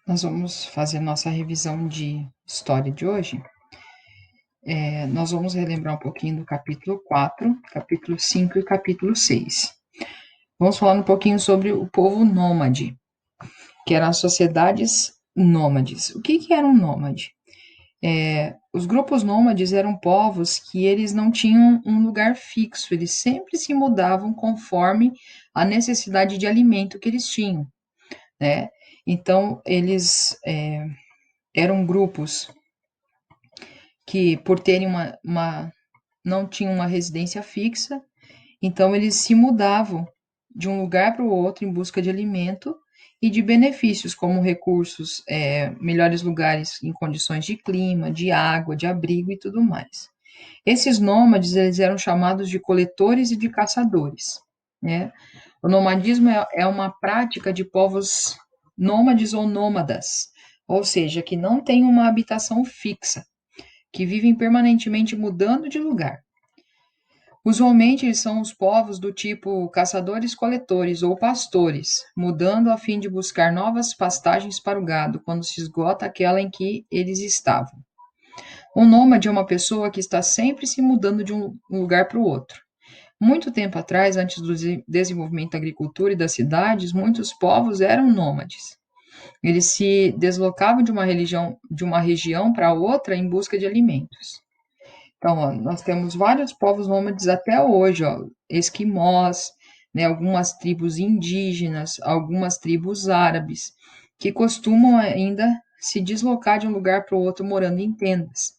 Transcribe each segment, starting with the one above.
Nós vamos fazer nossa revisão de história de hoje. Nós vamos relembrar um pouquinho do capítulo 4, capítulo 5 e capítulo 6. Vamos falar um pouquinho sobre o povo nômade, que eram as sociedades nômades. O que era um nômade? Os grupos nômades eram povos que eles não tinham um lugar fixo, eles sempre se mudavam conforme a necessidade de alimento que eles tinham, né? Então, eles eram grupos que, por terem não tinham uma residência fixa, então eles se mudavam de um lugar para o outro em busca de alimento e de benefícios, como recursos, melhores lugares em condições de clima, de água, de abrigo e tudo mais. Esses nômades eles eram chamados de coletores e de caçadores, né? O nomadismo é uma prática de povos nômades ou nômadas, ou seja, que não têm uma habitação fixa, que vivem permanentemente mudando de lugar. Usualmente eles são os povos do tipo caçadores-coletores ou pastores, mudando a fim de buscar novas pastagens para o gado quando se esgota aquela em que eles estavam. Um nômade é uma pessoa que está sempre se mudando de um lugar para o outro. Muito tempo atrás, antes do desenvolvimento da agricultura e das cidades, muitos povos eram nômades. Eles se deslocavam de uma região para outra em busca de alimentos. Então, ó, nós temos vários povos nômades até hoje, ó, esquimós, né, algumas tribos indígenas, algumas tribos árabes, que costumam ainda se deslocar de um lugar para o outro morando em tendas.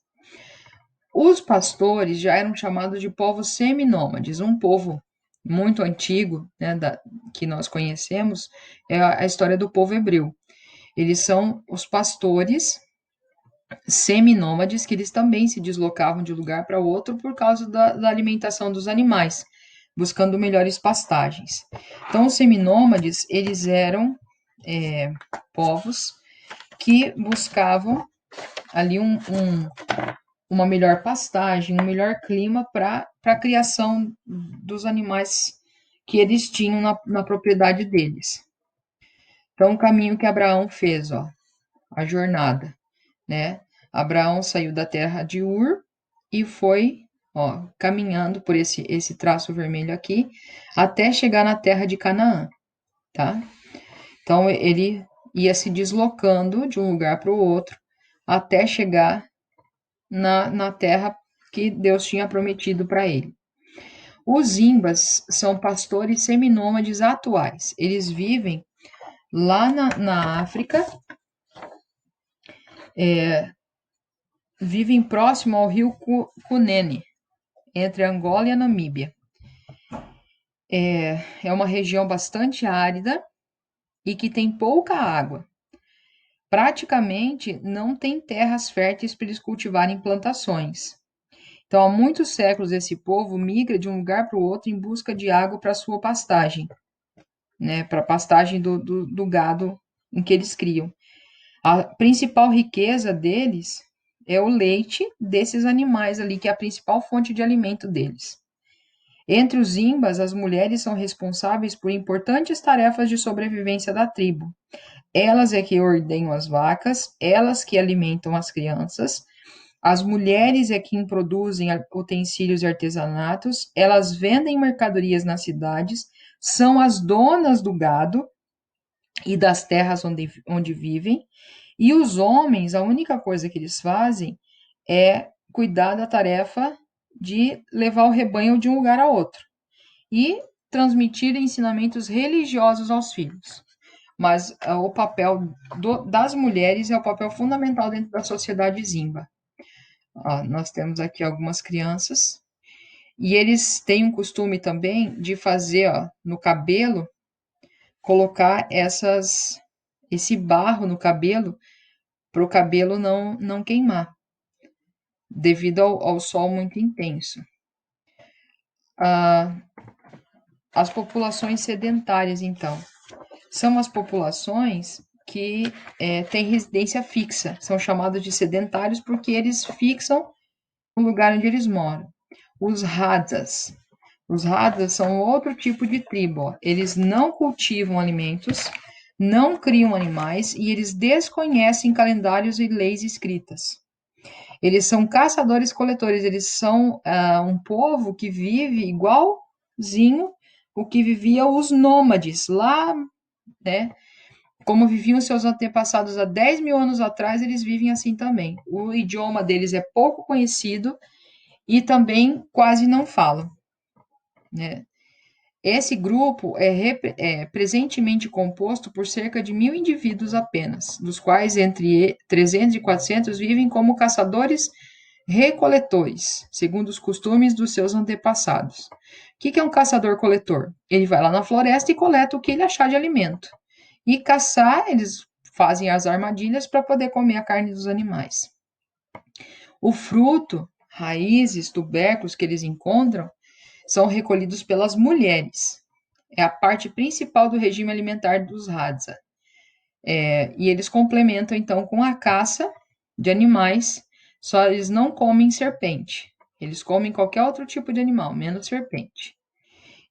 Os pastores já eram chamados de povos seminômades, um povo muito antigo, né, que nós conhecemos, é a história do povo hebreu. Eles são os pastores seminômades, que eles também se deslocavam de um lugar para outro por causa da alimentação dos animais, buscando melhores pastagens. Então, os seminômades, eles eram povos que buscavam ali uma melhor pastagem, um melhor clima para a criação dos animais que eles tinham na propriedade deles. Então, o caminho que Abraão fez, ó, a jornada, né? Abraão saiu da terra de Ur e foi, ó, caminhando por esse traço vermelho aqui até chegar na terra de Canaã, tá? Então ele ia se deslocando de um lugar para o outro até chegar na terra que Deus tinha prometido para ele. Os Imbas são pastores seminômades atuais. Eles vivem lá na África, vivem próximo ao rio Cunene, entre Angola e a Namíbia. É uma região bastante árida e que tem pouca água. Praticamente não tem terras férteis para eles cultivarem plantações. Então, há muitos séculos, esse povo migra de um lugar para o outro em busca de água para sua pastagem, né? Para a pastagem do gado em que eles criam. A principal riqueza deles é o leite desses animais ali, que é a principal fonte de alimento deles. Entre os Imbas, as mulheres são responsáveis por importantes tarefas de sobrevivência da tribo. Elas é que ordenham as vacas, elas que alimentam as crianças, as mulheres é quem produzem utensílios e artesanatos, elas vendem mercadorias nas cidades, são as donas do gado e das terras onde vivem, e os homens, a única coisa que eles fazem é cuidar da tarefa de levar o rebanho de um lugar a outro e transmitir ensinamentos religiosos aos filhos. Mas o papel das mulheres é o papel fundamental dentro da sociedade Zimba. Ó, nós temos aqui algumas crianças e eles têm um costume também de fazer, ó, no cabelo, colocar esse barro no cabelo para o cabelo não queimar, devido ao sol muito intenso. As populações sedentárias, então, são as populações que têm residência fixa, são chamados de sedentários porque eles fixam o lugar onde eles moram. Os Hadjas. Os Hadjas são outro tipo de tribo. Ó. Eles não cultivam alimentos, não criam animais e eles desconhecem calendários e leis escritas. Eles são caçadores-coletores, eles são um povo que vive igualzinho o que viviam os nômades lá, né? Como viviam seus antepassados há 10 mil anos atrás, eles vivem assim também. O idioma deles é pouco conhecido e também quase não falam, né? Esse grupo é presentemente composto por cerca de 1.000 indivíduos apenas, dos quais entre 300 e 400 vivem como caçadores-recoletores, segundo os costumes dos seus antepassados. O que é um caçador-coletor? Ele vai lá na floresta e coleta o que ele achar de alimento. E caçar, eles fazem as armadilhas para poder comer a carne dos animais. O fruto, raízes, tubérculos que eles encontram são recolhidos pelas mulheres. É a parte principal do regime alimentar dos Hadza. E eles complementam, então, com a caça de animais, só eles não comem serpente. Eles comem qualquer outro tipo de animal, menos serpente.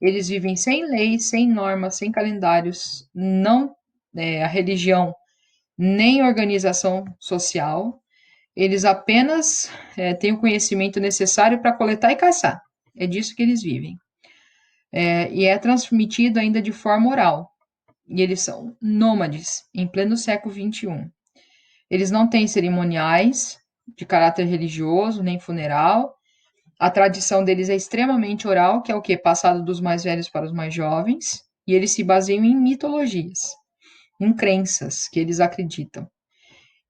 Eles vivem sem leis, sem normas, sem calendários, não a religião, nem organização social. Eles apenas têm o conhecimento necessário para coletar e caçar. É disso que eles vivem. E é transmitido ainda de forma oral. E eles são nômades em pleno século XXI. Eles não têm cerimoniais de caráter religioso, nem funeral. A tradição deles é extremamente oral, que é o quê? Passado dos mais velhos para os mais jovens. E eles se baseiam em mitologias, em crenças que eles acreditam.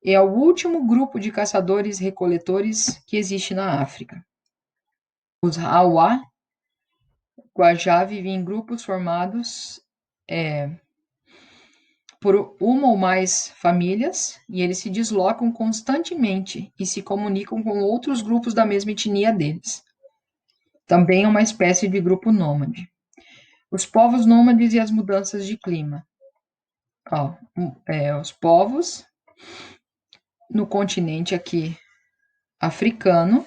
É o último grupo de caçadores-recoletores que existe na África. Os Hawa Guajá vivem em grupos formados por uma ou mais famílias e eles se deslocam constantemente e se comunicam com outros grupos da mesma etnia deles. Também é uma espécie de grupo nômade. Os povos nômades e as mudanças de clima. Os povos no continente aqui africano.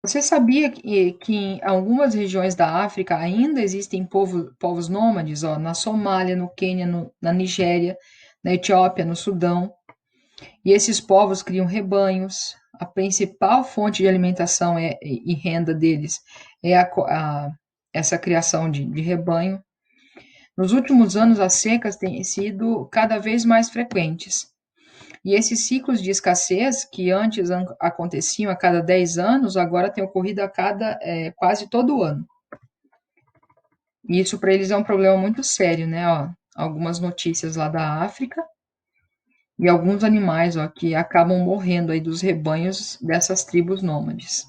Você sabia que em algumas regiões da África ainda existem povos nômades? Na Somália, no Quênia, na Nigéria, na Etiópia, no Sudão. E esses povos criam rebanhos. A principal fonte de alimentação e renda deles é essa criação de rebanho. Nos últimos anos, as secas têm sido cada vez mais frequentes. E esses ciclos de escassez, que antes aconteciam a cada 10 anos, agora têm ocorrido a quase todo ano. E isso para eles é um problema muito sério, né? Algumas notícias lá da África e alguns animais que acabam morrendo aí dos rebanhos dessas tribos nômades.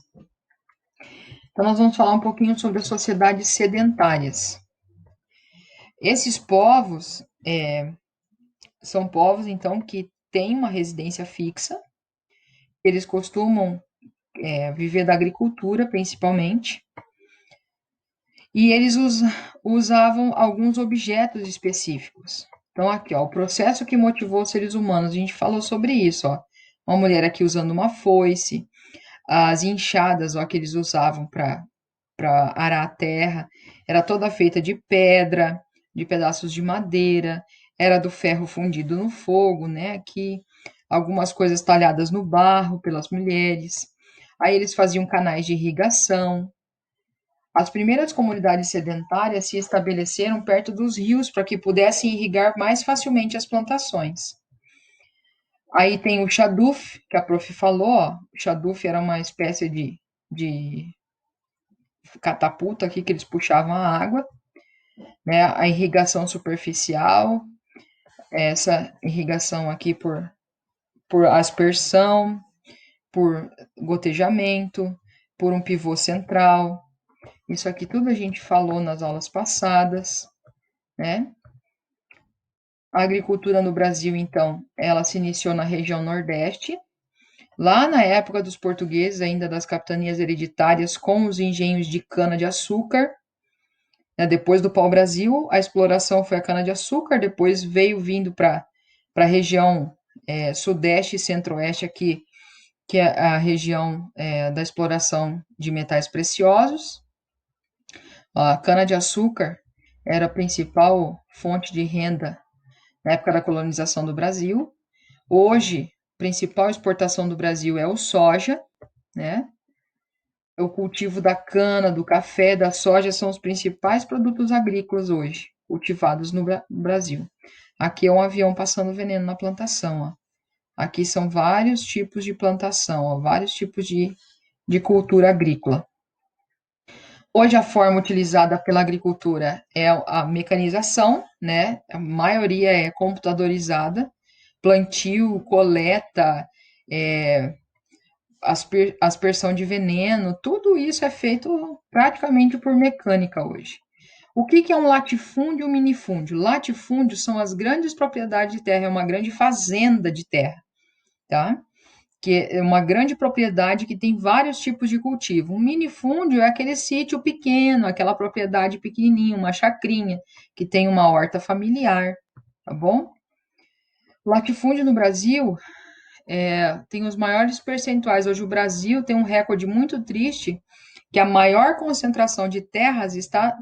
Então nós vamos falar um pouquinho sobre as sociedades sedentárias. Esses povos são povos, então, que têm uma residência fixa. Eles costumam viver da agricultura, principalmente. E eles usavam alguns objetos específicos. Então, aqui, o processo que motivou os seres humanos, a gente falou sobre isso, Uma mulher aqui usando uma foice, as enxadas, que eles usavam para arar a terra, era toda feita de pedra, de pedaços de madeira, era do ferro fundido no fogo, né? Aqui, algumas coisas talhadas no barro pelas mulheres. Aí eles faziam canais de irrigação. As primeiras comunidades sedentárias se estabeleceram perto dos rios para que pudessem irrigar mais facilmente as plantações. Aí tem o Xaduf, que a prof falou, o Xaduf era uma espécie de catapulta aqui que eles puxavam a água, né? A irrigação superficial, essa irrigação aqui por aspersão, por gotejamento, por um pivô central. Isso aqui tudo a gente falou nas aulas passadas, né? A agricultura no Brasil, então, ela se iniciou na região Nordeste, lá na época dos portugueses, ainda das capitanias hereditárias, com os engenhos de cana-de-açúcar. Depois do pau-brasil, a exploração foi a cana-de-açúcar, depois veio vindo para a região Sudeste e Centro-Oeste aqui, que é a região da exploração de metais preciosos. A cana-de-açúcar, era a principal fonte de renda na época da colonização do Brasil. Hoje, a principal exportação do Brasil é o soja, né? O cultivo da cana, do café, da soja são os principais produtos agrícolas hoje, cultivados no Brasil. Aqui é um avião passando veneno na plantação, ó. Aqui são vários tipos de plantação, ó, vários tipos de cultura agrícola. Hoje a forma utilizada pela agricultura é a mecanização, né? A maioria é computadorizada, plantio, coleta, é, aspersão de veneno, tudo isso é feito praticamente por mecânica hoje. O que é um latifúndio e um minifúndio? Latifúndio são as grandes propriedades de terra, é uma grande fazenda de terra, tá? Que é uma grande propriedade que tem vários tipos de cultivo. Um minifúndio é aquele sítio pequeno, aquela propriedade pequenininha, uma chacrinha, que tem uma horta familiar, tá bom? O latifúndio no Brasil tem os maiores percentuais. Hoje o Brasil tem um recorde muito triste, que a maior concentração de terras está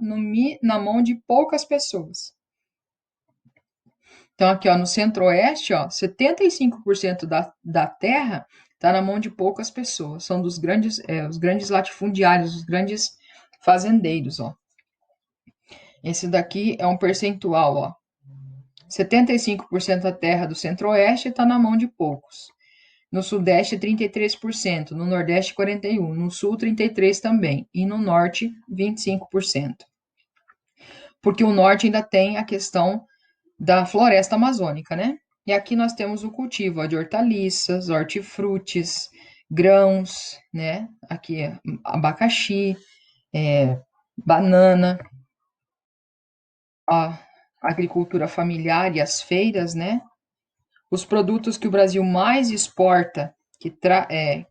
na mão de poucas pessoas. Então, aqui ó, no centro-oeste, 75% da terra está na mão de poucas pessoas. São dos grandes, os grandes latifundiários, os grandes fazendeiros. Ó. Esse daqui é um percentual. Ó. 75% da terra do centro-oeste está na mão de poucos. No sudeste, 33%. No nordeste, 41%. No sul, 33% também. E no norte, 25%. Porque o norte ainda tem a questão da floresta amazônica, né? E aqui nós temos o cultivo de hortaliças, hortifrutis, grãos, né? Aqui é abacaxi, banana, a agricultura familiar e as feiras, né? Os produtos que o Brasil mais exporta, que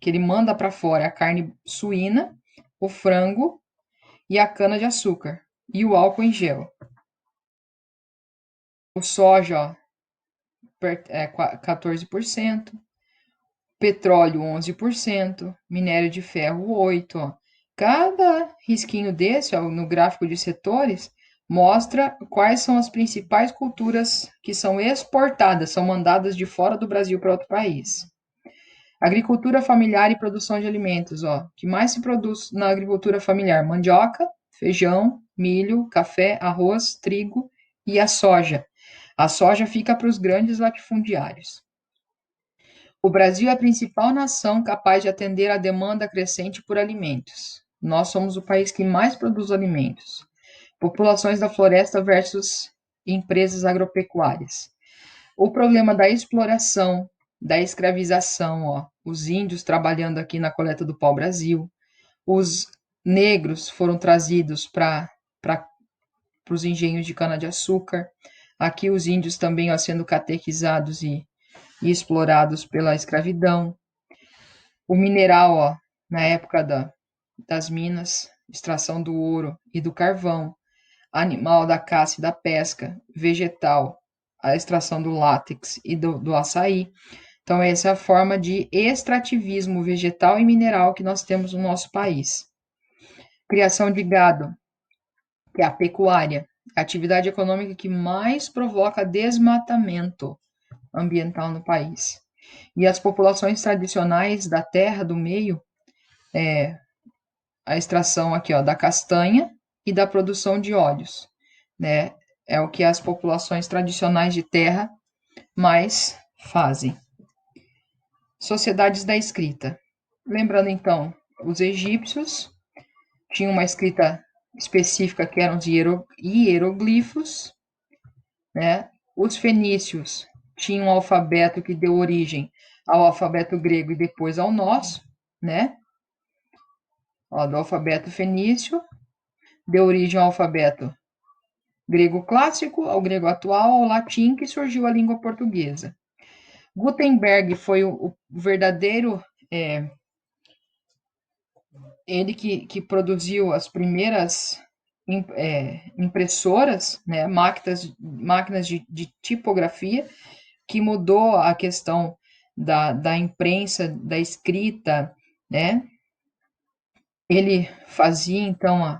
ele manda para fora, é a carne suína, o frango e a cana-de-açúcar e o álcool em gel. O soja, 14%, petróleo 11%, minério de ferro 8%. Cada risquinho desse, no gráfico de setores, mostra quais são as principais culturas que são exportadas, são mandadas de fora do Brasil para outro país. Agricultura familiar e produção de alimentos, que mais se produz na agricultura familiar? Mandioca, feijão, milho, café, arroz, trigo e a soja. A soja fica para os grandes latifundiários. O Brasil é a principal nação capaz de atender à demanda crescente por alimentos. Nós somos o país que mais produz alimentos. Populações da floresta versus empresas agropecuárias. O problema da exploração, da escravização, os índios trabalhando aqui na coleta do pau-brasil, os negros foram trazidos para os engenhos de cana-de-açúcar, aqui os índios também sendo catequizados e explorados pela escravidão. O mineral, na época das minas, extração do ouro e do carvão, animal da caça e da pesca, vegetal, a extração do látex e do açaí. Então, essa é a forma de extrativismo vegetal e mineral que nós temos no nosso país. Criação de gado, que é a pecuária, a atividade econômica que mais provoca desmatamento ambiental no país. E as populações tradicionais da terra do meio, a extração aqui da castanha e da produção de óleos, né? É o que as populações tradicionais de terra mais fazem. Sociedades da escrita. Lembrando então, os egípcios tinham uma escrita específica que eram os hieroglifos, né? Os fenícios tinham um alfabeto que deu origem ao alfabeto grego e depois ao nosso, né? Do alfabeto fenício deu origem ao alfabeto grego clássico, ao grego atual, ao latim, que surgiu a língua portuguesa. Gutenberg foi o verdadeiro, ele que produziu as primeiras impressoras, né, máquinas de tipografia, que mudou a questão da imprensa, da escrita, né? Ele fazia, então,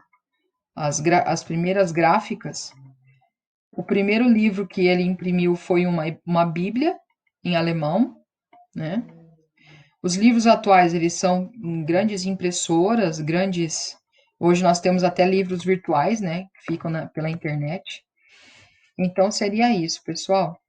as primeiras gráficas O primeiro livro que ele imprimiu foi uma Bíblia em alemão, né? Os livros atuais, eles são em grandes impressoras, grandes. Hoje nós temos até livros virtuais, né? Que ficam pela internet. Então seria isso, pessoal.